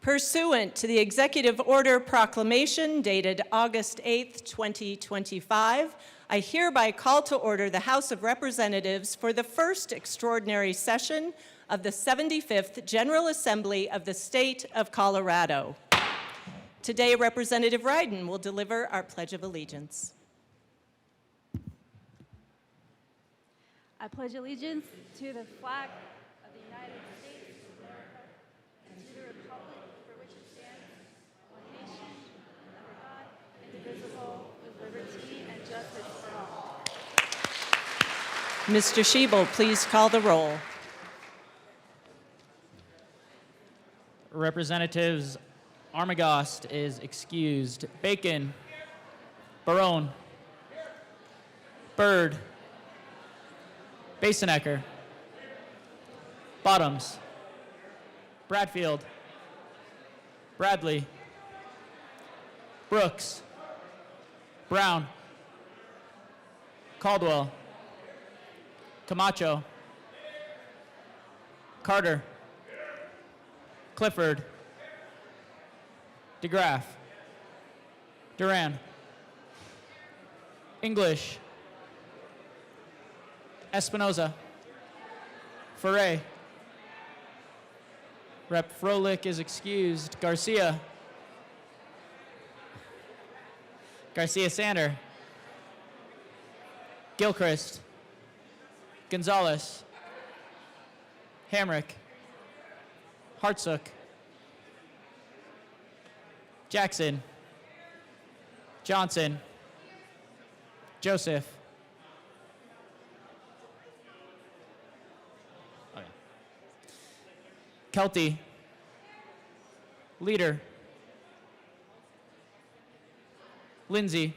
Pursuant to the Executive Order Proclamation dated August 8, 2025, I hereby call to order the House of Representatives for the first extraordinary session of the 75th General Assembly of the State of Colorado. Today, Representative Ryden will deliver our Pledge of Allegiance. I pledge allegiance to the flag of the United States of America and to the republic for which it stands, one nation, under God, indivisible, with liberty and justice for all. Mr. Schiebel, please call the roll. Representatives Armagost is excused. Bacon, Barone, Byrd, Basenecker, Bottoms, Bradfield, Bradley, Brooks, Brown, Caldwell, Camacho, Carter, Clifford, DeGraff, Duran, English, Espinoza, Ferre, Rep. Froelich is excused. Garcia, Sander, Gilchrist, Gonzalez, Hamrick, Hartsook, Jackson, Johnson, Joseph, Kelty, Leader, Lindsay,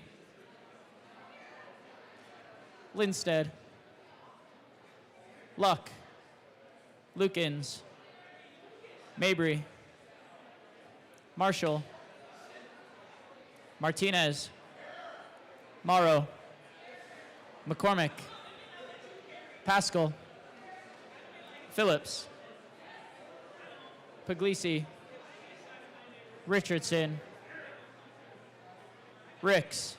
Lindstead, Luck, Lukens, Mabry, Marshall, Martinez, Morrow, McCormick, Pascal, Phillips, Puglisi, Richardson, Ricks,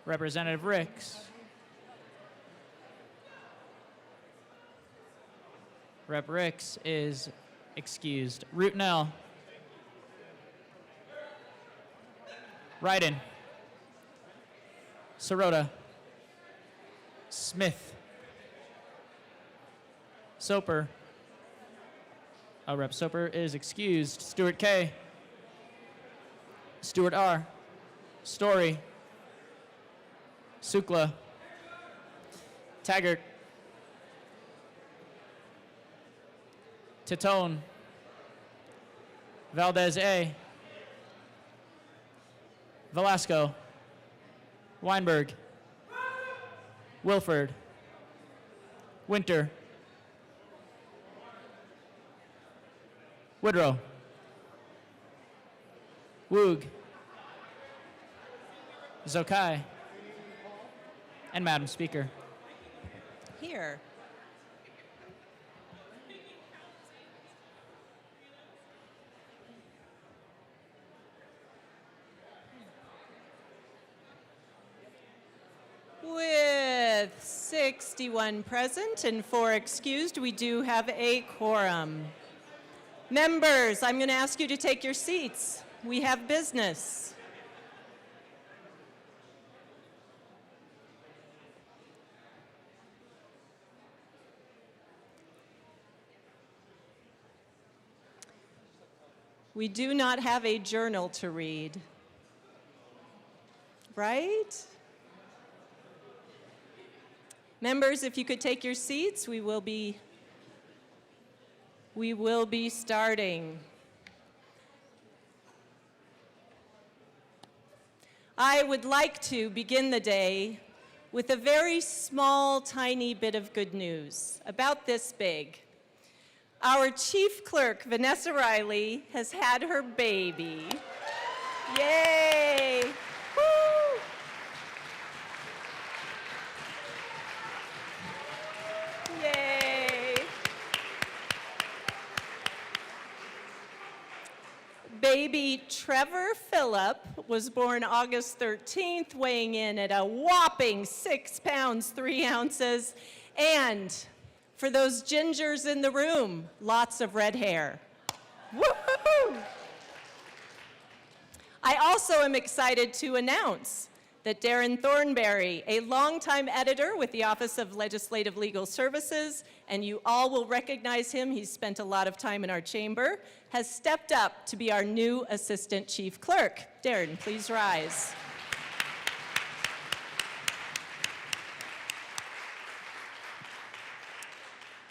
Representative Ricks. Rep. Ricks is excused. Rootnell. Ryden. Sirota. Smith. Soper. Rep. Soper is excused. Stewart K. Stewart R. Story. Sukla. Taggart. Titone. Valdez A. Velasco. Weinberg. Wilford. Winter. Woodrow. Woog. Zokai. And Madam Speaker. Here. With 61 present and 4 excused, we do have a quorum. Members, I'm going to ask you to take your seats. We have business. We do not have a journal to read, right? Members, if you could take your seats, we will be starting. I would like to begin the day with a very small, tiny bit of good news, about this big. Our chief clerk, Vanessa Riley, has had her baby. Yay! Woo! Yay! Baby Trevor Phillip was born August 13th, weighing in at a whopping 6 pounds, 3 ounces, and for those gingers in the room, lots of red hair. Woo-hoo-hoo! I also am excited to announce that Darren Thornberry, a longtime editor with the Office of Legislative Legal Services, and you all will recognize him, he's spent a lot of time in our chamber, has stepped up to be our new Assistant Chief Clerk. Darren, please rise.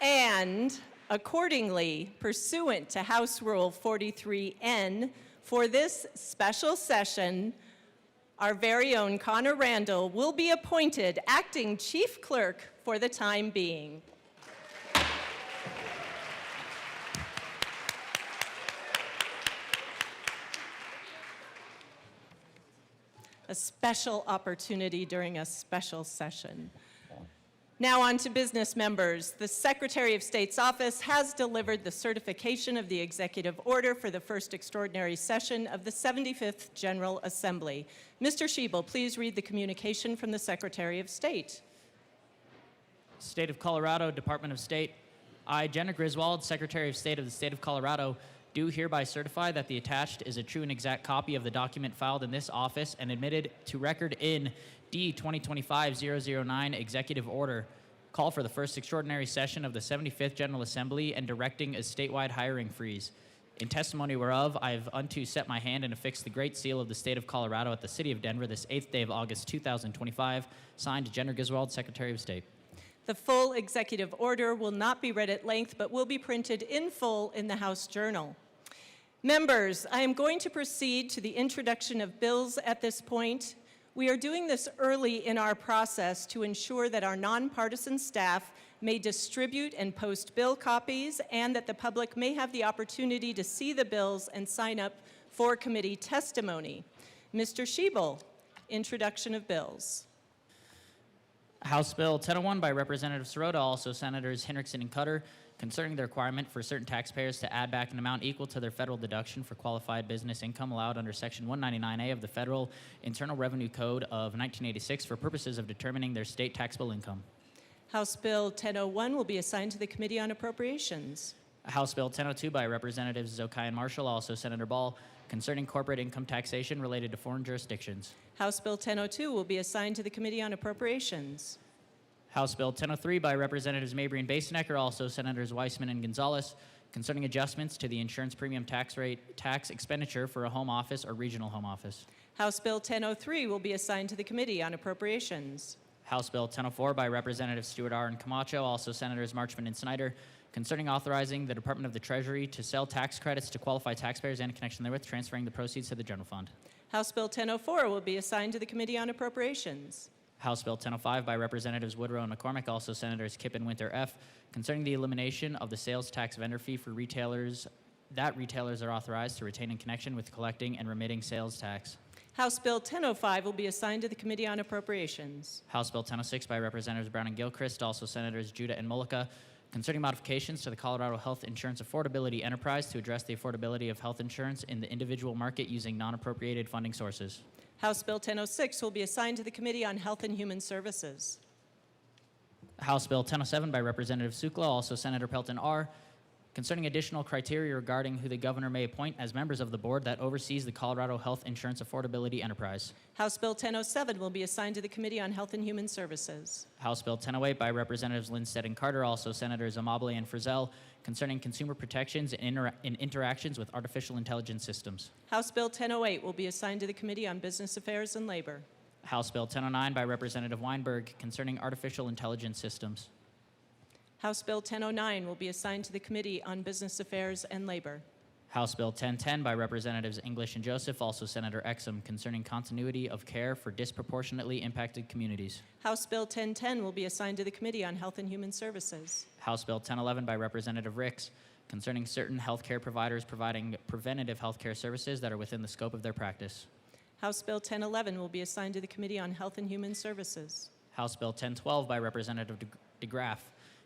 And accordingly, pursuant to House Rule 43N, for this special session, our very own Connor Randall will be appointed acting Chief Clerk for the time being. A special opportunity during a special session. Now on to business, members. The Secretary of State's office has delivered the certification of the executive order for the first extraordinary session of the 75th General Assembly. Mr. Schiebel, please read the communication from the Secretary of State. State of Colorado, Department of State. I, Jenna Griswold, Secretary of State of the State of Colorado, do hereby certify that the attached is a true and exact copy of the document filed in this office and admitted to record in D 2025-009 Executive Order, call for the first extraordinary session of the 75th General Assembly and directing a statewide hiring freeze. In testimony whereof, I have unto set my hand and affixed the Great Seal of the State of Colorado at the City of Denver this 8th day of August 2025, signed Jenna Griswold, Secretary of State. The full executive order will not be read at length, but will be printed in full in the House Journal. Members, I am going to proceed to the introduction of bills at this point. We are doing this early in our process to ensure that our nonpartisan staff may distribute and post bill copies and that the public may have the opportunity to see the bills and sign up for committee testimony. Mr. Schiebel, introduction of bills. House Bill 1001 by Representative Sirota, also Senators Hendrickson and Cutter, concerning the requirement for certain taxpayers to add back an amount equal to their federal deduction for qualified business income allowed under Section 199A of the Federal Internal Revenue Code of 1986 for purposes of determining their state taxable income. House Bill 1001 will be assigned to the Committee on Appropriations. House Bill 1002 by Representatives Zokai and Marshall, also Senator Ball, concerning corporate income taxation related to foreign jurisdictions. House Bill 1002 will be assigned to the Committee on Appropriations. House Bill 1003 by Representatives Mabry and Basenecker, also Senators Weissman and Gonzalez, concerning adjustments to the insurance premium tax expenditure for a home office or regional home office. House Bill 1003 will be assigned to the Committee on Appropriations. House Bill 1004 by Representatives Stewart R. and Camacho, also Senators Marchman and Snyder, concerning authorizing the Department of the Treasury to sell tax credits to qualified taxpayers and in connection therewith, transferring the proceeds to the general fund. House Bill 1004 will be assigned to the Committee on Appropriations. House Bill 1005 by Representatives Woodrow and McCormick, also Senators Kipp and Winter F., concerning the elimination of the sales tax vendor fee for retailers that retailers are authorized to retain in connection with collecting and remitting sales tax. House Bill 1005 will be assigned to the Committee on Appropriations. House Bill 1006 by Representatives Brown and Gilchrist, also Senators Judah and Mullica, concerning modifications to the Colorado Health Insurance Affordability Enterprise to address the affordability of health insurance in the individual market using non-appropriated funding sources. House Bill 1006 will be assigned to the Committee on Health and Human Services. House Bill 1007 by Representative Sukla, also Senator Pelton R., concerning additional criteria regarding who the governor may appoint as members of the board that oversees the Colorado Health Insurance Affordability Enterprise. House Bill 1007 will be assigned to the Committee on Health and Human Services. House Bill 1008 by Representatives Lindstedt and Carter, also Senators Amabile and Frizzell, concerning consumer protections in interactions with artificial intelligence systems. House Bill 1008 will be assigned to the Committee on Business Affairs and Labor. House Bill 1009 by Representative Weinberg, concerning artificial intelligence systems. House Bill 1009 will be assigned to the Committee on Business Affairs and Labor. House Bill 1010 by Representatives English and Joseph, also Senator Exum, concerning continuity of care for disproportionately impacted communities. House Bill 1010 will be assigned to the Committee on Health and Human Services. House Bill 1011 by Representative Ricks, concerning certain healthcare providers providing preventative healthcare services that are within the scope of their practice. House Bill 1011 will be assigned to the Committee on Health and Human Services. House Bill 1012 by Representative DeGraff,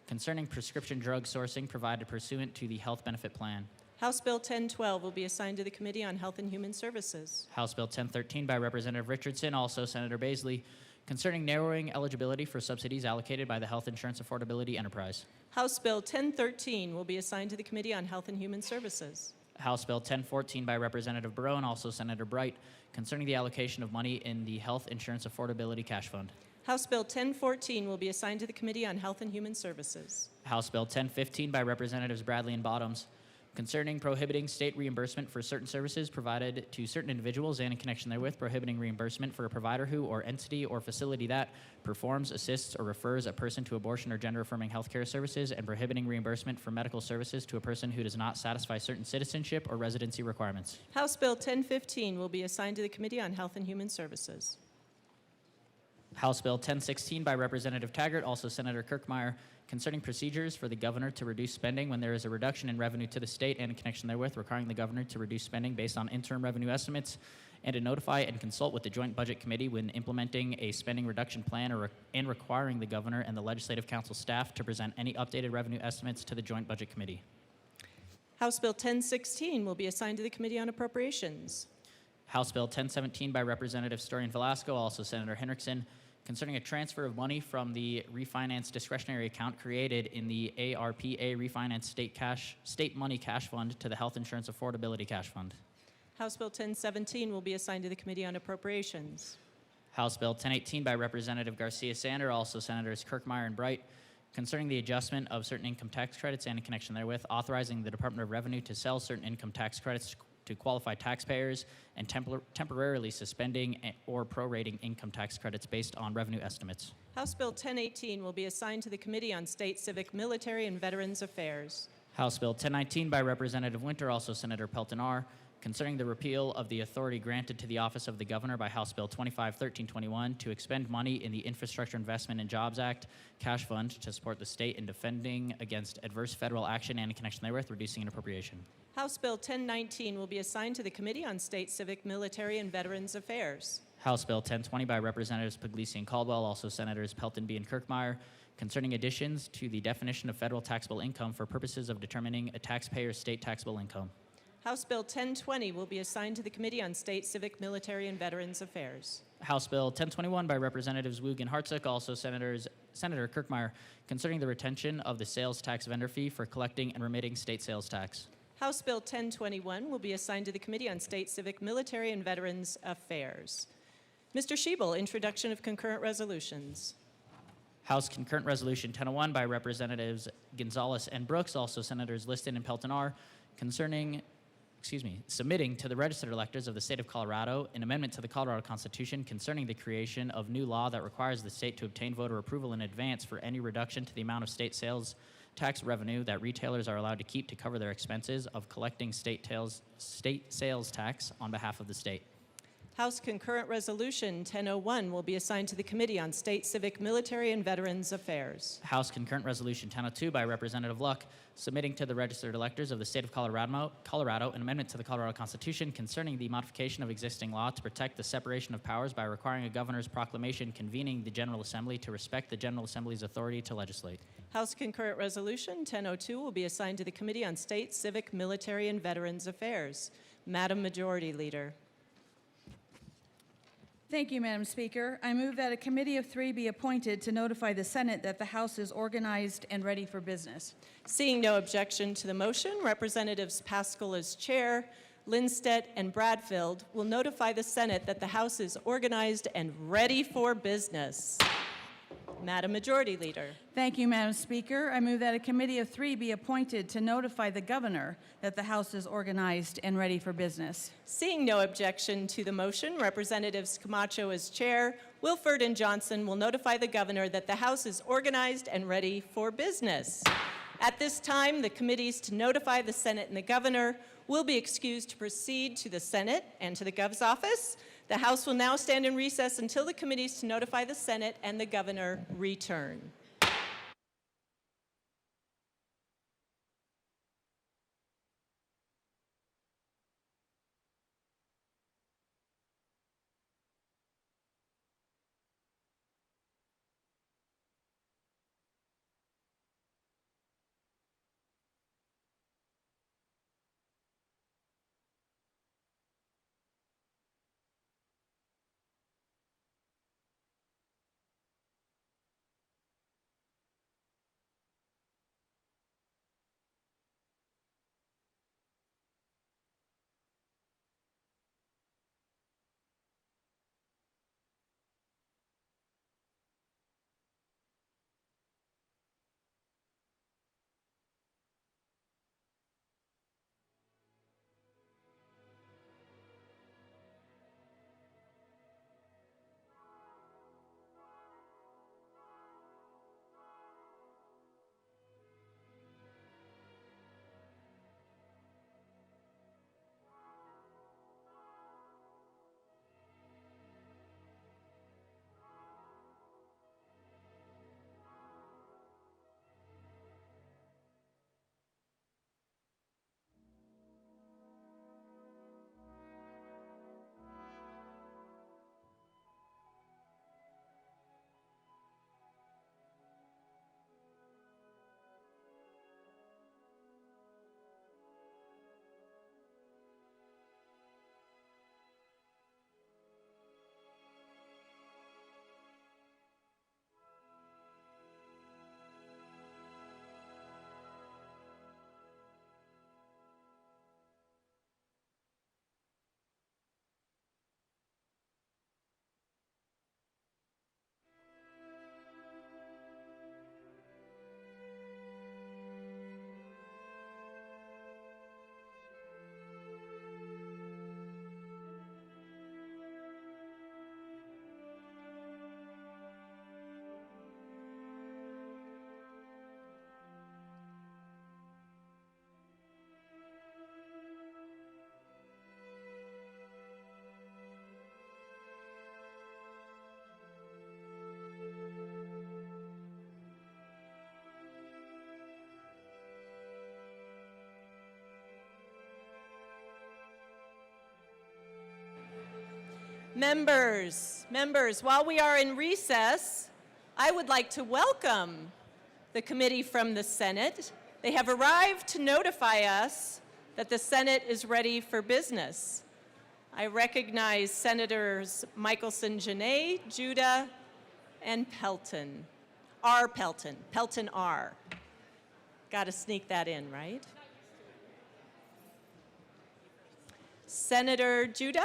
concerning prescription drug sourcing provided pursuant to the health benefit plan. House Bill 1012 will be assigned to the Committee on Health and Human Services. House Bill 1013 by Representative Richardson, also Senator Baisley, concerning narrowing eligibility for subsidies allocated by the Health Insurance Affordability Enterprise. House Bill 1013 will be assigned to the Committee on Health and Human Services. House Bill 1014 by Representative Barone, also Senator Bright, concerning the allocation of money in the Health Insurance Affordability Cash Fund. House Bill 1014 will be assigned to the Committee on Health and Human Services. House Bill 1015 by Representatives Bradley and Bottoms, concerning prohibiting state reimbursement for certain services provided to certain individuals and in connection therewith prohibiting reimbursement for a provider who or entity or facility that performs, assists, or refers a person to abortion or gender-affirming health care services and prohibiting reimbursement for medical services to a person who does not satisfy certain citizenship or residency requirements. House Bill 1015 will be assigned to the Committee on Health and Human Services. House Bill 1016 by Representative Taggart, also Senator Kirkmeyer, concerning procedures for the governor to reduce spending when there is a reduction in revenue to the state and in connection therewith requiring the governor to reduce spending based on interim revenue estimates and to notify and consult with the Joint Budget Committee when implementing a spending reduction plan and requiring the governor and the Legislative Council staff to present any updated revenue estimates to the Joint Budget Committee. House Bill 1016 will be assigned to the Committee on Appropriations. House Bill 1017 by Representative Story and Velasco, also Senator Henriksen, concerning a transfer of money from the refinance discretionary account created in the ARPA Refinance State Money Cash Fund to the Health Insurance Affordability Cash Fund. House Bill 1017 will be assigned to the Committee on Appropriations. House Bill 1018 by Representative Garcia Sander, also Senators Kirkmeyer and Bright, concerning the adjustment of certain income tax credits and in connection therewith, authorizing the Department of Revenue to sell certain income tax credits to qualified taxpayers and temporarily suspending or prorating income tax credits based on revenue estimates. House Bill 1018 will be assigned to the Committee on State, Civic, Military, and Veterans Affairs. House Bill 1019 by Representative Winter, also Senator Pelton R., concerning the repeal of the authority granted to the Office of the Governor by House Bill 251321 to expend money in the Infrastructure Investment and Jobs Act cash fund to support the state in defending against adverse federal action and in connection therewith reducing an appropriation. House Bill 1019 will be assigned to the Committee on State, Civic, Military, and Veterans Affairs. House Bill 1020 by Representatives Puglisi and Caldwell, also Senators Pelton B. and Kirkmeyer, concerning additions to the definition of federal taxable income for purposes of determining a taxpayer's state taxable income. House Bill 1020 will be assigned to the Committee on State, Civic, Military, and Veterans Affairs. House Bill 1021 by Representatives Woog and Hartsook, also Senator Kirkmeyer, concerning the retention of the sales tax vendor fee for collecting and remitting state sales tax. House Bill 1021 will be assigned to the Committee on State, Civic, Military, and Veterans Affairs. Mr. Schiebel, introduction of concurrent resolutions. House Concurrent Resolution 1001 by Representatives Gonzalez and Brooks, also Senators Liston and Pelton R, submitting to the registered electors of the state of Colorado an amendment to the Colorado Constitution concerning the creation of new law that requires the state to obtain voter approval in advance for any reduction to the amount of state sales tax revenue that retailers are allowed to keep to cover their expenses of collecting state sales tax on behalf of the state. House Concurrent Resolution 1001 will be assigned to the Committee on State, Civic, Military, and Veterans Affairs. House Concurrent Resolution 1002 by Representative Luck, submitting to the registered electors of the state of Colorado an amendment to the Colorado Constitution concerning the modification of existing law to protect the separation of powers by requiring a governor's proclamation convening the General Assembly to respect the General Assembly's authority to legislate. House Concurrent Resolution 1002 will be assigned to the Committee on State, Civic, Military, and Veterans Affairs. Madam Majority Leader. Thank you, Madam Speaker. I move that a committee of 3 be appointed to notify the Senate that the House is organized and ready for business. Seeing no objection to the motion, Representatives Paschal as chair, Lindstedt, and Bradfield will notify the Senate that the House is organized and ready for business. Madam Majority Leader. Thank you, Madam Speaker. I move that a committee of 3 be appointed to notify the governor that the House is organized and ready for business. Seeing no objection to the motion, Representatives Camacho as chair, Wilford and Johnson will notify the governor that the House is organized and ready for business. At this time, the committees to notify the Senate and the governor will be excused to proceed to the Senate and to the Gov's office. The House will now stand in recess until the committees to notify the Senate and the governor return. Members, while we are in recess, I would like to welcome the committee from the Senate. They have arrived to notify us that the Senate is ready for business. I recognize Senators Michelson-Janae, Judah, and Pelton. R. Pelton. Pelton R. Got to sneak that in, right? Senator Judah?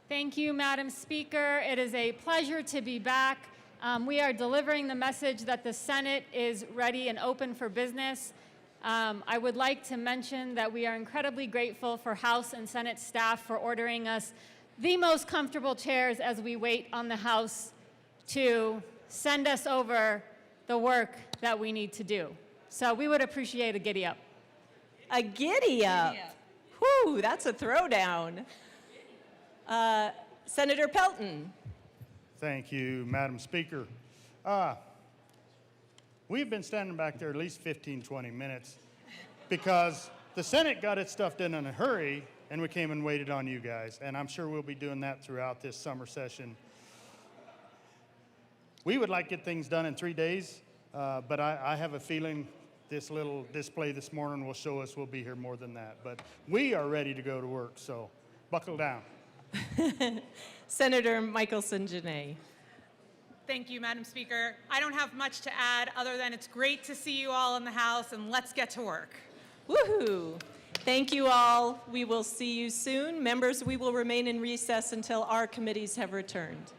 Thank you, Madam Speaker. It is a pleasure to be back. We are delivering the message that the Senate is ready and open for business. I would like to mention that we are incredibly grateful for House and Senate staff for ordering us the most comfortable chairs as we wait on the House to send us over the work that we need to do. So we would appreciate a giddy up. A giddy up. Whew, that's a throwdown. Senator Pelton. Thank you, Madam Speaker. We've been standing back there at least 15, 20 minutes because the Senate got its stuff done in a hurry and we came and waited on you guys. And I'm sure we'll be doing that throughout this summer session. We would like to get things done in 3 days, but I have a feeling this little display this morning will show us we'll be here more than that. But we are ready to go to work, so buckle down. Senator Michelson-Janae. Thank you, Madam Speaker. I don't have much to add other than it's great to see you all in the House, and let's get to work. Woohoo! Thank you all. We will see you soon. Members, we will remain in recess until our committees have returned.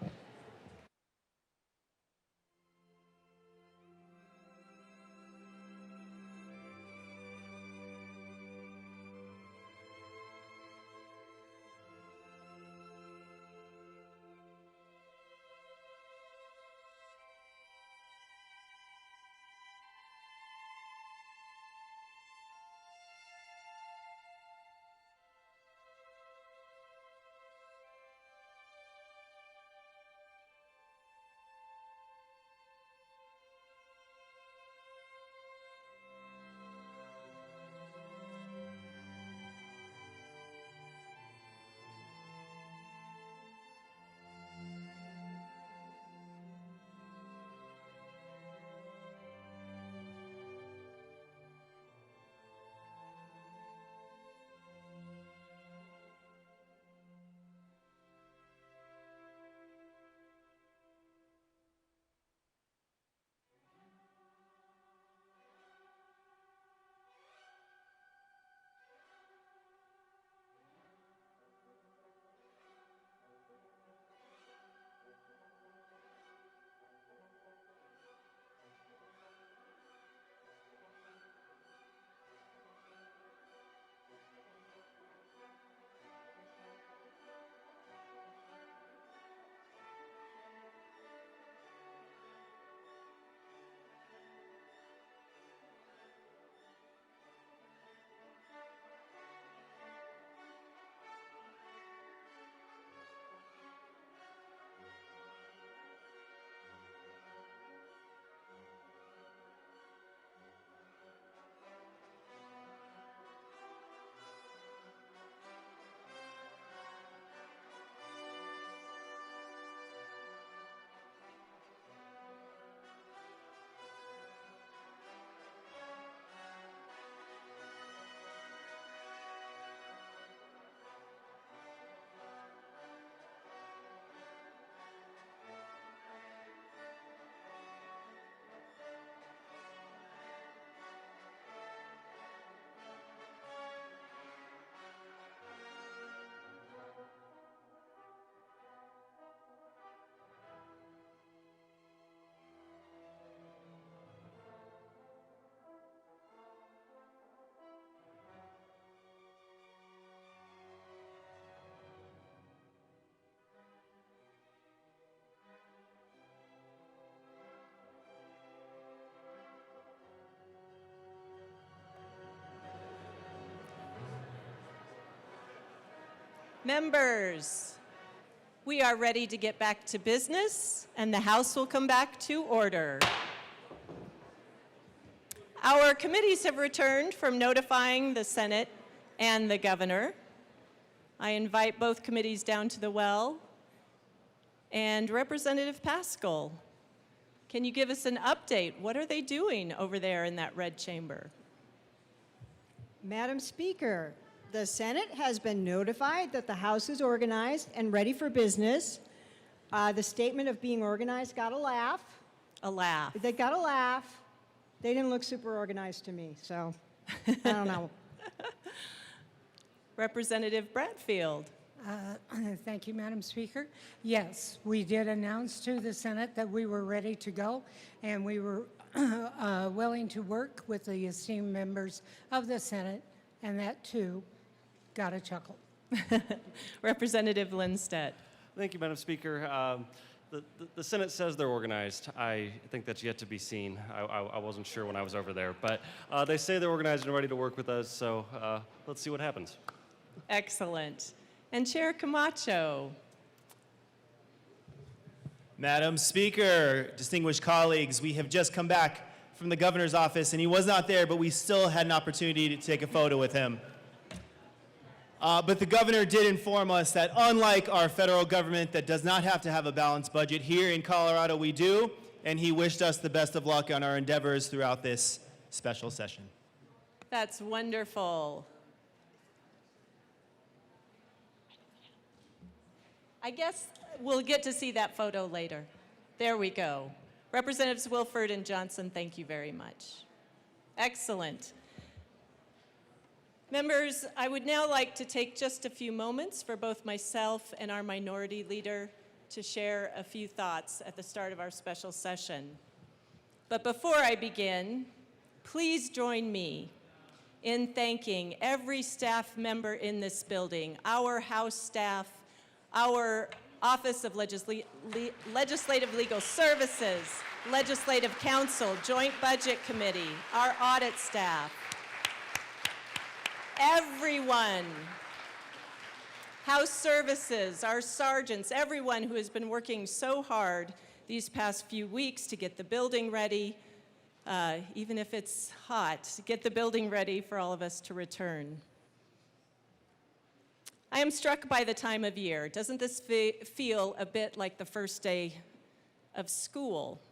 Members, we are ready to get back to business, and the House will come back to order. Our committees have returned from notifying the Senate and the governor. I invite both committees down to the well And Representative Pascal, can you give us an update? What are they doing over there in that red chamber? Madam Speaker, the Senate has been notified that the House is organized and ready for business. The statement of being organized got a laugh. A laugh. They got a laugh. They didn't look super organized to me, so I don't know. Representative Bradfield. Thank you, Madam Speaker. Yes, we did announce to the Senate that we were ready to go, and we were willing to work with the esteemed members of the Senate, and that too got a chuckle. Representative Lindstedt. Thank you, Madam Speaker. The Senate says they're organized. I think that's yet to be seen. I wasn't sure when I was over there, but they say they're organized and ready to work with us, so let's see what happens. Excellent. And Chair Camacho. Madam Speaker, distinguished colleagues, we have just come back from the governor's office, and he was not there, but we still had an opportunity to take a photo with him. But the governor did inform us that unlike our federal government that does not have to have a balanced budget, here in Colorado we do, and he wished us the best of luck on our endeavors throughout this special session. That's wonderful. I guess we'll get to see that photo later. There we go. Representatives Wilford and Johnson, thank you very much. Excellent. Members, I would now like to take just a few moments for both myself and our minority leader to share a few thoughts at the start of our special session. But before I begin, please join me in thanking every staff member in this building, our House staff, our Office of Legislative Legal Services, Legislative Counsel, Joint Budget Committee, our audit staff, everyone, House Services, our sergeants, everyone who has been working so hard these past few weeks to get the building ready, even if it's hot, to get the building ready for all of us to return. I am struck by the time of year. Doesn't this feel a bit like the first day of school?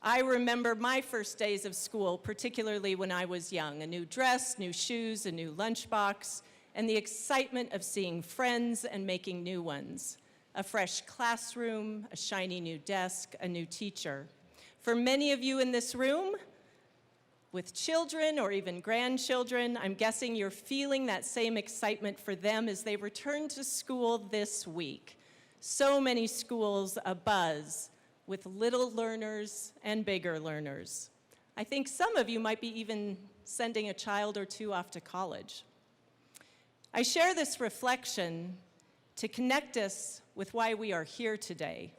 I remember my first days of school, particularly when I was young. A new dress, new shoes, a new lunchbox, and the excitement of seeing friends and making new ones. A fresh classroom, a shiny new desk, a new teacher. For many of you in this room, with children or even grandchildren, I'm guessing you're feeling that same excitement for them as they return to school this week. So many schools abuzz with little learners and bigger learners. I think some of you might be even sending a child or two off to college. I share this reflection to connect us with why we are here today.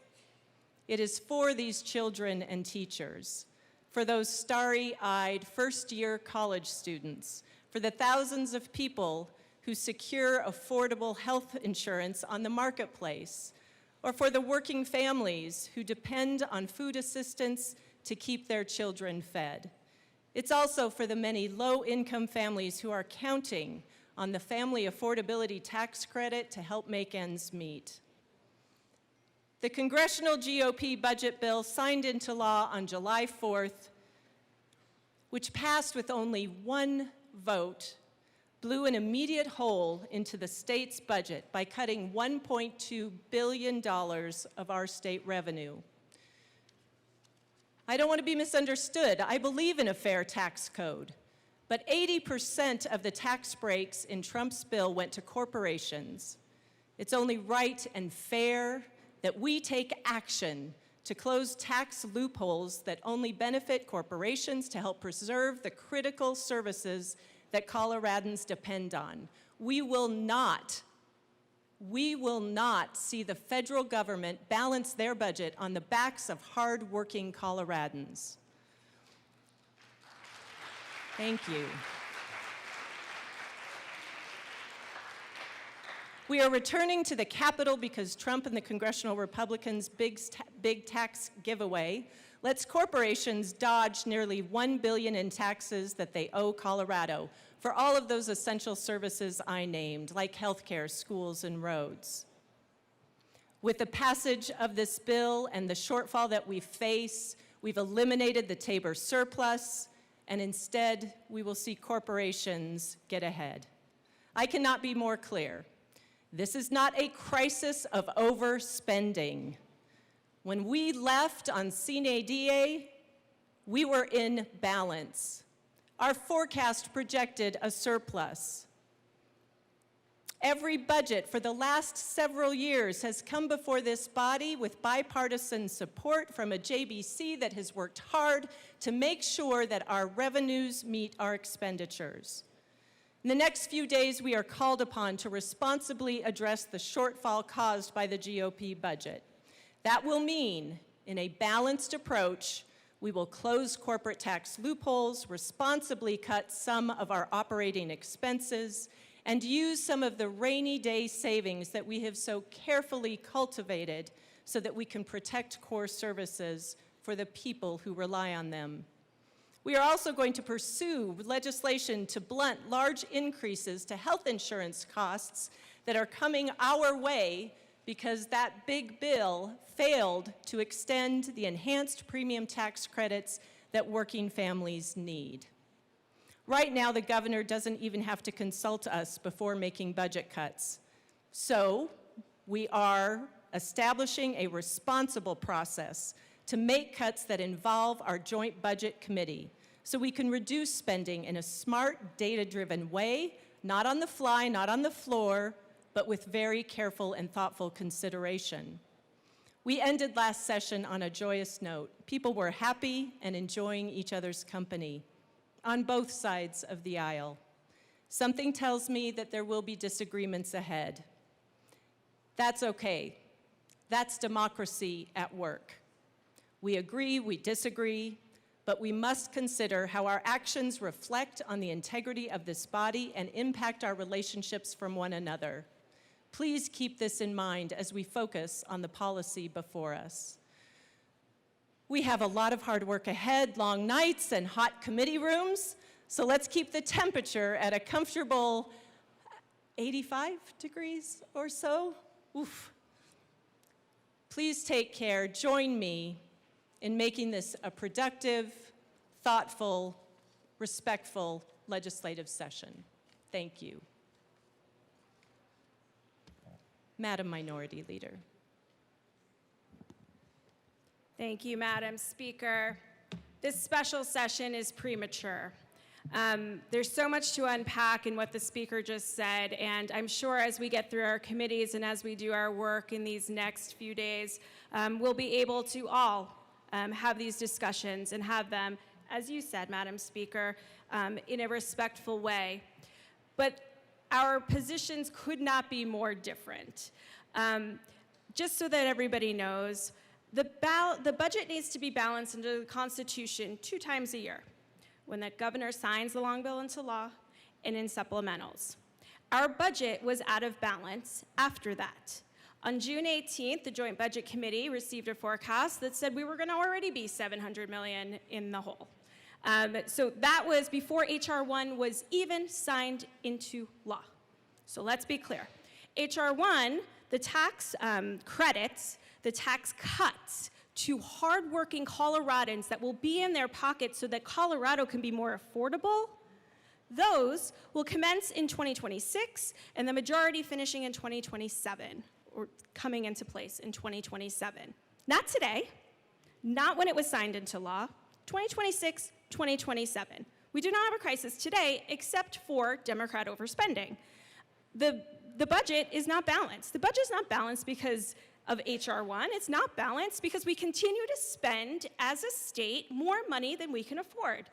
It is for these children and teachers, for those starry-eyed first-year college students, for the thousands of people who secure affordable health insurance on the marketplace, or for the working families who depend on food assistance to keep their children fed. It's also for the many low-income families who are counting on the Family Affordability Tax Credit to help make ends meet. The congressional GOP budget bill signed into law on July 4th, which passed with only one vote, blew an immediate hole into the state's budget by cutting $1.2 billion of our state revenue. I don't want to be misunderstood. I believe in a fair tax code, but 80% of the tax breaks in Trump's bill went to corporations. It's only right and fair that we take action to close tax loopholes that only benefit corporations to help preserve the critical services that Coloradans depend on. We will not see the federal government balance their budget on the backs of hard-working Coloradans. Thank you. We are returning to the Capitol because Trump and the congressional Republicans' big tax giveaway lets corporations dodge nearly $1 billion in taxes that they owe Colorado for all of those essential services I named, like healthcare, schools, and roads. With the passage of this bill and the shortfall that we face, we've eliminated the Tabor surplus, and instead we will see corporations get ahead. I cannot be more clear. This is not a crisis of overspending. When we left on Sine Die, we were in balance. Our forecast projected a surplus. Every budget for the last several years has come before this body with bipartisan support from a JBC that has worked hard to make sure that our revenues meet our expenditures. In the next few days, we are called upon to responsibly address the shortfall caused by the GOP budget. That will mean, in a balanced approach, we will close corporate tax loopholes, responsibly cut some of our operating expenses, and use some of the rainy day savings that we have so carefully cultivated so that we can protect core services for the people who rely on them. We are also going to pursue legislation to blunt large increases to health insurance costs that are coming our way because that big bill failed to extend the enhanced premium tax credits that working families need. Right now, the governor doesn't even have to consult us before making budget cuts. So we are establishing a responsible process to make cuts that involve our joint budget committee so we can reduce spending in a smart, data-driven way, not on the fly, not on the floor, but with very careful and thoughtful consideration. We ended last session on a joyous note. People were happy and enjoying each other's company on both sides of the aisle. Something tells me that there will be disagreements ahead. That's okay. That's democracy at work. We agree, we disagree, but we must consider how our actions reflect on the integrity of this body and impact our relationships from one another. Please keep this in mind as we focus on the policy before us. We have a lot of hard work ahead, long nights and hot committee rooms, so let's keep the temperature at a comfortable 85 degrees or so. Oof. Please take care. Join me in making this a productive, thoughtful, respectful legislative session. Thank you. Madam Minority Leader. Thank you, Madam Speaker. This special session is premature. There's so much to unpack in what the Speaker just said, and I'm sure as we get through our committees and as we do our work in these next few days, we'll be able to all have these discussions and have them, as you said, Madam Speaker, in a respectful way. But our positions could not be more different. Just so that everybody knows, the budget needs to be balanced under the Constitution 2 times a year, when the governor signs the long bill into law and in supplementals. Our budget was out of balance after that. On June 18th, the Joint Budget Committee received a forecast that said we were going to already be $700 million in the hole. So that was before H.R. 1 was even signed into law. So let's be clear. H.R. 1, the tax credits, the tax cuts to hardworking Coloradans that will be in their pockets so that Colorado can be more affordable, those will commence in 2026 and the majority finishing in 2027, or coming into place in 2027. Not today, not when it was signed into law, 2026, 2027. We do not have a crisis today except for Democrat overspending. The budget is not balanced. The budget is not balanced because of H.R. 1. It's not balanced because we continue to spend as a state more money than we can afford.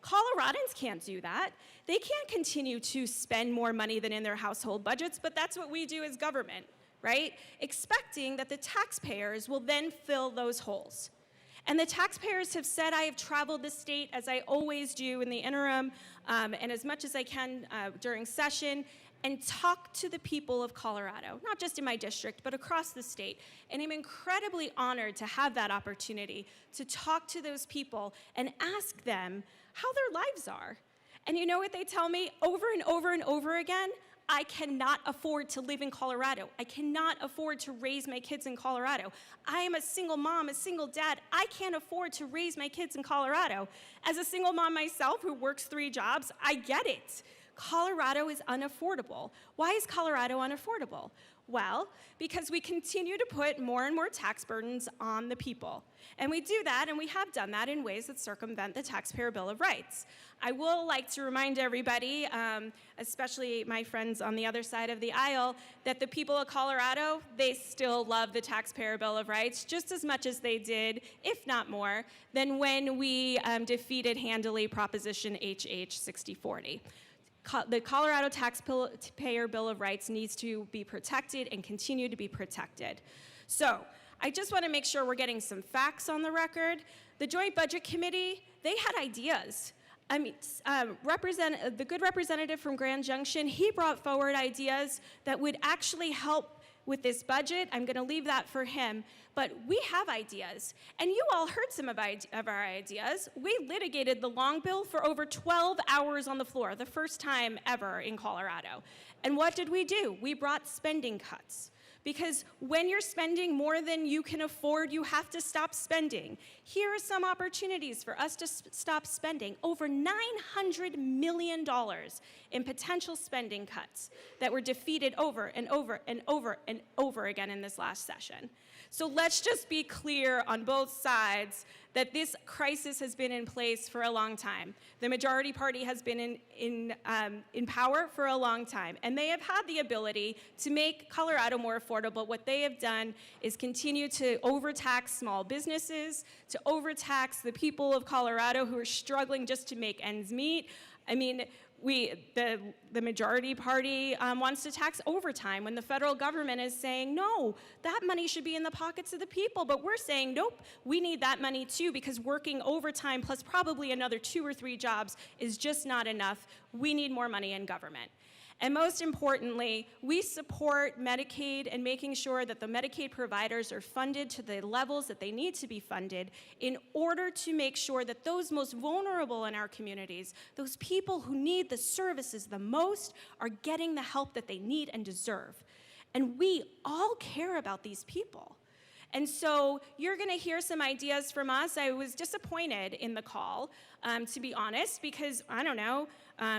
Coloradans can't do that. They can't continue to spend more money than in their household budgets, but that's what we do as government, right? Expecting that the taxpayers will then fill those holes. And the taxpayers have said, I have traveled the state as I always do in the interim, and as much as I can during session, and talk to the people of Colorado, not just in my district, but across the state. And I'm incredibly honored to have that opportunity to talk to those people and ask them how their lives are. And you know what they tell me over and over and over again? I cannot afford to live in Colorado. I cannot afford to raise my kids in Colorado. I am a single mom, a single dad. I can't afford to raise my kids in Colorado. As a single mom myself who works 3 jobs, I get it. Colorado is unaffordable. Why is Colorado unaffordable? Well, because we continue to put more and more tax burdens on the people. And we do that, and we have done that in ways that circumvent the Taxpayer Bill of Rights. I will like to remind everybody, especially my friends on the other side of the aisle, that the people of Colorado, they still love the Taxpayer Bill of Rights just as much as they did, if not more, than when we defeated handily Proposition HH 6040. The Colorado Taxpayer Bill of Rights needs to be protected and continue to be protected. So I just want to make sure we're getting some facts on the record. The Joint Budget Committee, they had ideas. I mean, the good representative from Grand Junction, he brought forward ideas that would actually help with this budget. I'm going to leave that for him. But we have ideas. And you all heard some of our ideas. We litigated the long bill for over 12 hours on the floor, the first time ever in Colorado. And what did we do? We brought spending cuts. Because when you're spending more than you can afford, you have to stop spending. Here are some opportunities for us to stop spending. Over $900 million in potential spending cuts that were defeated over and over and over and over again in this last session. So let's just be clear on both sides that this crisis has been in place for a long time. The majority party has been in power for a long time, and they have had the ability to make Colorado more affordable. What they have done is continue to overtax small businesses, to overtax the people of Colorado who are struggling just to make ends meet. I mean, the majority party wants to tax overtime when the federal government is saying, no, that money should be in the pockets of the people. But we're saying, nope, we need that money too, because working overtime plus probably another 2 or 3 jobs is just not enough. We need more money in government. And most importantly, we support Medicaid and making sure that the Medicaid providers are funded to the levels that they need to be funded in order to make sure that those most vulnerable in our communities, those people who need the services the most, are getting the help that they need and deserve. And we all care about these people. And so you're going to hear some ideas from us. I was disappointed in the call, to be honest, because, I don't know,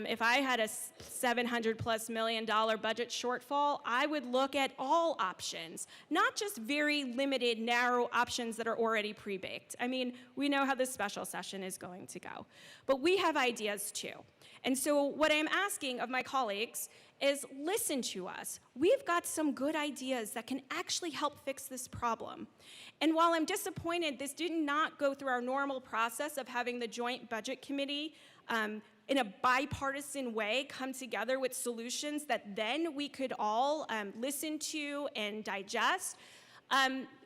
if I had a $700+ million budget shortfall, I would look at all options, not just very limited, narrow options that are already pre-baked. I mean, we know how this special session is going to go. But we have ideas too. And so what I'm asking of my colleagues is listen to us. We've got some good ideas that can actually help fix this problem. And while I'm disappointed this did not go through our normal process of having the Joint Budget Committee in a bipartisan way come together with solutions that then we could all listen to and digest,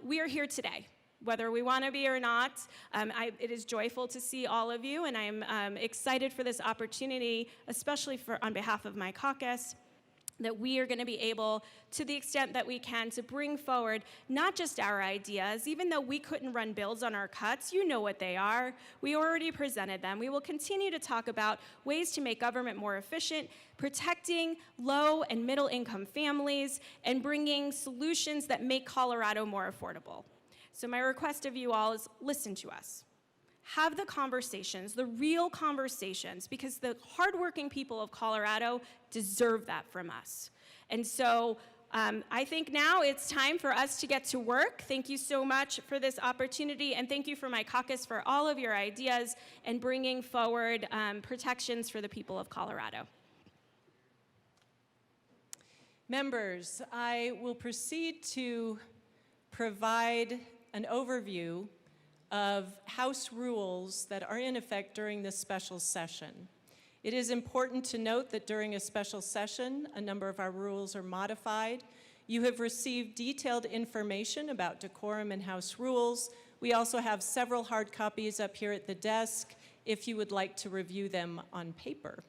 we are here today. Whether we want to be or not, it is joyful to see all of you, and I'm excited for this opportunity, especially on behalf of my caucus, that we are going to be able, to the extent that we can, to bring forward not just our ideas, even though we couldn't run bills on our cuts, you know what they are. We already presented them. We will continue to talk about ways to make government more efficient, protecting low and middle income families, and bringing solutions that make Colorado more affordable. So my request of you all is listen to us. Have the conversations, the real conversations, because the hardworking people of Colorado deserve that from us. And so I think now it's time for us to get to work. Thank you so much for this opportunity, and thank you for my caucus for all of your ideas and bringing forward protections for the people of Colorado. Members, I will proceed to provide an overview of House rules that are in effect during this special session. It is important to note that during a special session, a number of our rules are modified. You have received detailed information about decorum and House rules. We also have several hard copies up here at the desk if you would like to review them on paper.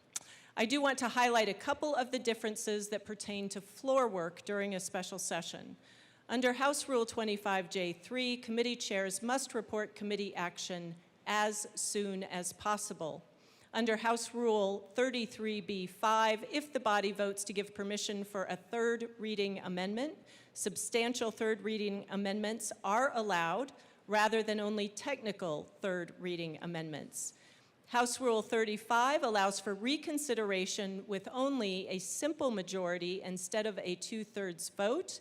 I do want to highlight a couple of the differences that pertain to floor work during a special session. Under House Rule 25J3, committee chairs must report committee action as soon as possible. Under House Rule 33B5, if the body votes to give permission for a third reading amendment, substantial third reading amendments are allowed rather than only technical third reading amendments. House Rule 35 allows for reconsideration with only a simple majority instead of a 2/3 vote,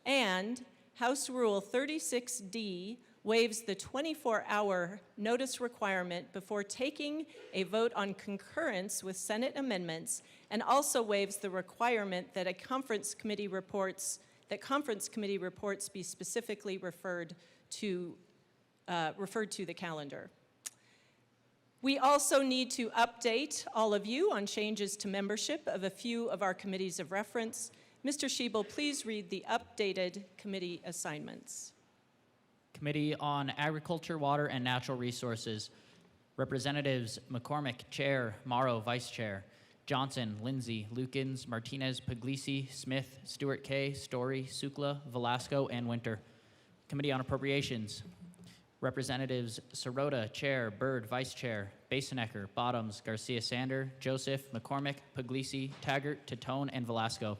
and House Rule 36D waives the 24-hour notice requirement before taking a vote on concurrence with Senate amendments, and also waives the requirement that conference committee reports be specifically referred to the calendar. We also need to update all of you on changes to membership of a few of our committees of reference. Mr. Schiebel, please read the updated committee assignments. Committee on Agriculture, Water, and Natural Resources. Representatives McCormick, Chair; Morrow, Vice Chair; Johnson, Lindsay, Lukens, Martinez, Puglisi, Smith, Stewart K., Story, Sukla, Velasco, and Winter. Committee on Appropriations. Representatives Sirota, Chair; Byrd, Vice Chair; Basenecker, Bottoms, Garcia Sander, Joseph, McCormick, Puglisi, Taggart, Titone, and Velasco.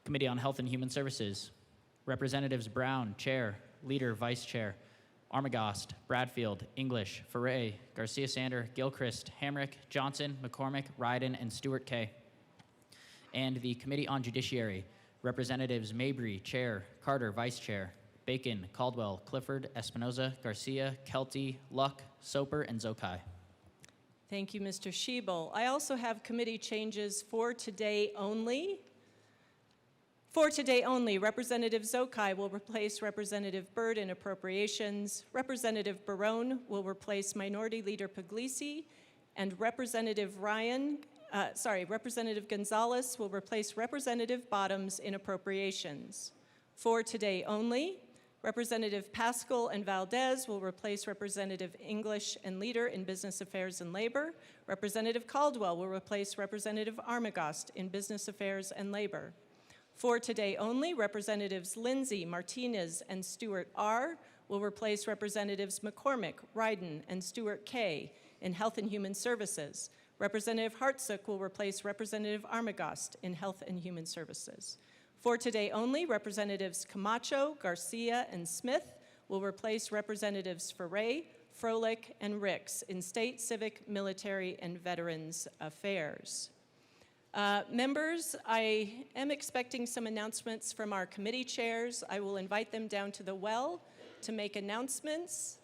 Committee on Health and Human Services. Representatives Brown, Chair; Leader, Vice Chair; Armagost, Bradfield, English, Foray, Garcia Sander, Gilchrist, Hamrick, Johnson, McCormick, Ryden, and Stewart K. And the Committee on Judiciary. Representatives Mabry, Chair; Carter, Vice Chair; Bacon, Caldwell, Clifford, Espinoza, Garcia, Kelty, Luck, Soper, and Zokai. Thank you, Mr. Schiebel. I also have committee changes for today only. For today only, Representative Zokai will replace Representative Byrd in Appropriations. Representative Barone will replace Minority Leader Puglisi, and Representative Gonzalez will replace Representative Bottoms in Appropriations. For today only, Representative Pascal and Valdez will replace Representative English and Leader in Business Affairs and Labor. Representative Caldwell will replace Representative Armagost in Business Affairs and Labor. For today only, Representatives Lindsay, Martinez, and Stewart R. will replace Representatives McCormick, Ryden, and Stewart K. in Health and Human Services. Representative Hartsook will replace Representative Armagost in Health and Human Services. For today only, Representatives Camacho, Garcia, and Smith will replace Representatives Foray, Froelich, and Ricks in State, Civic, Military, and Veterans Affairs. Members, I am expecting some announcements from our committee chairs. I will invite them down to the well to make announcements.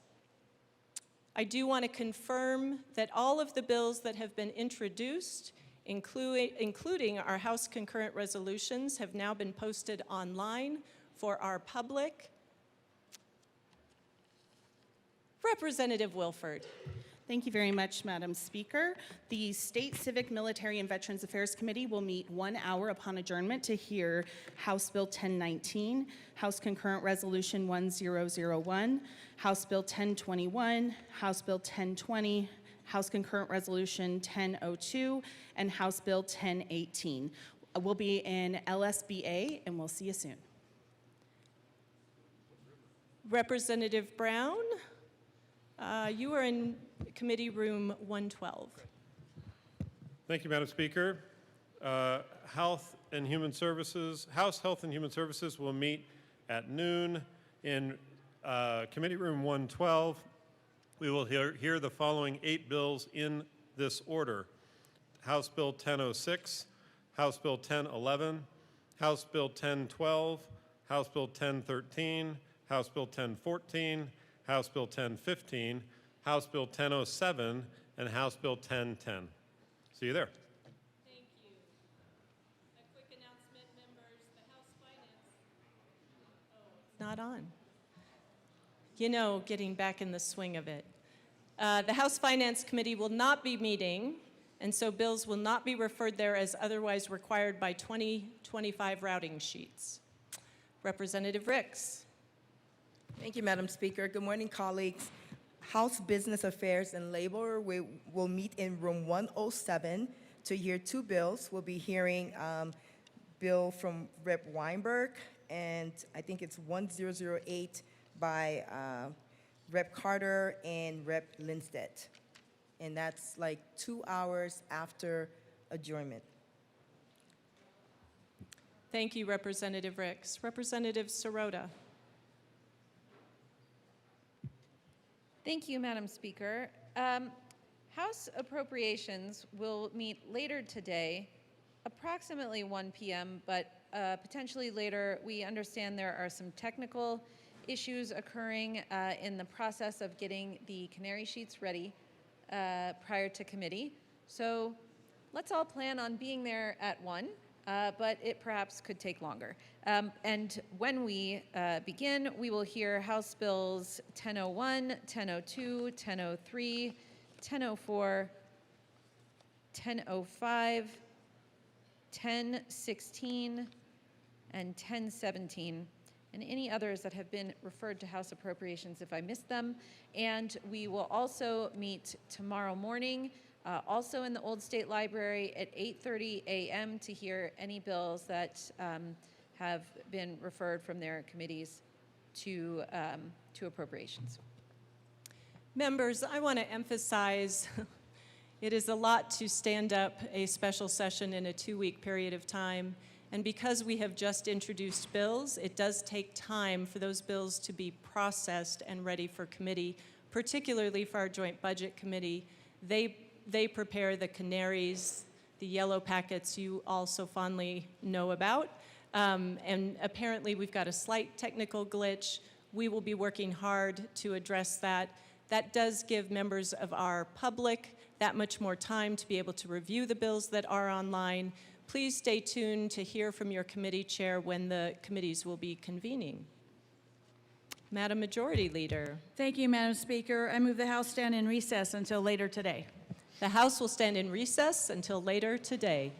I do want to confirm that all of the bills that have been introduced, including our House concurrent resolutions, have now been posted online for our public. Representative Wilford. Thank you very much, Madam Speaker. The State Civic, Military, and Veterans Affairs Committee will meet 1 hour upon adjournment to hear House Bill 1019, House Concurrent Resolution 1001, House Bill 1021, House Bill 1020, House Concurrent Resolution 1002, and House Bill 1018. We'll be in LSBA, and we'll see you soon. Representative Brown, you are in Committee Room 112. Thank you, Madam Speaker. House Health and Human Services will meet at noon in Committee Room 112. We will hear the following 8 bills in this order: House Bill 1006, House Bill 1011, House Bill 1012, House Bill 1013, House Bill 1014, House Bill 1015, House Bill 1007, and House Bill 1010. See you there. Thank you. A quick announcement, members. The House Finance. Oh, it's not on. You know, getting back in the swing of it. The House Finance Committee will not be meeting, and so bills will not be referred there as otherwise required by 2025 routing sheets. Representative Ricks. Thank you, Madam Speaker. Good morning, colleagues. House Business Affairs and Labor will meet in room 107 to hear 2 bills. We'll be hearing bill from Rep. Weinberg, and I think it's 1008 by Rep. Carter and Rep. Lindstedt. and that's like 2 hours after adjournment. Thank you, Representative Ricks. Representative Sirota. Thank you, Madam Speaker. House Appropriations will meet later today, approximately 1 p.m., but potentially later. We understand there are some technical issues occurring in the process of getting the canary sheets ready prior to committee. So let's all plan on being there at 1, but it perhaps could take longer. And when we begin, we will hear House Bills 1001, 1002, 1003, 1004, 1005, 1016, and 1017, and any others that have been referred to House Appropriations if I missed them. And we will also meet tomorrow morning, also in the Old State Library at 8:30 a.m. to hear any bills that have been referred from their committees to appropriations. Members, I want to emphasize it is a lot to stand up a special session in a 2-week period of time. And because we have just introduced bills, it does take time for those bills to be processed and ready for committee, particularly for our Joint Budget Committee. They prepare the canaries, the yellow packets you all so fondly know about. And apparently we've got a slight technical glitch. We will be working hard to address that. That does give members of our public that much more time to be able to review the bills that are online. Please stay tuned to hear from your committee chair when the committees will be convening. Madam Majority Leader. Thank you, Madam Speaker. I move the House stand in recess until later today. The House will stand in recess until later today.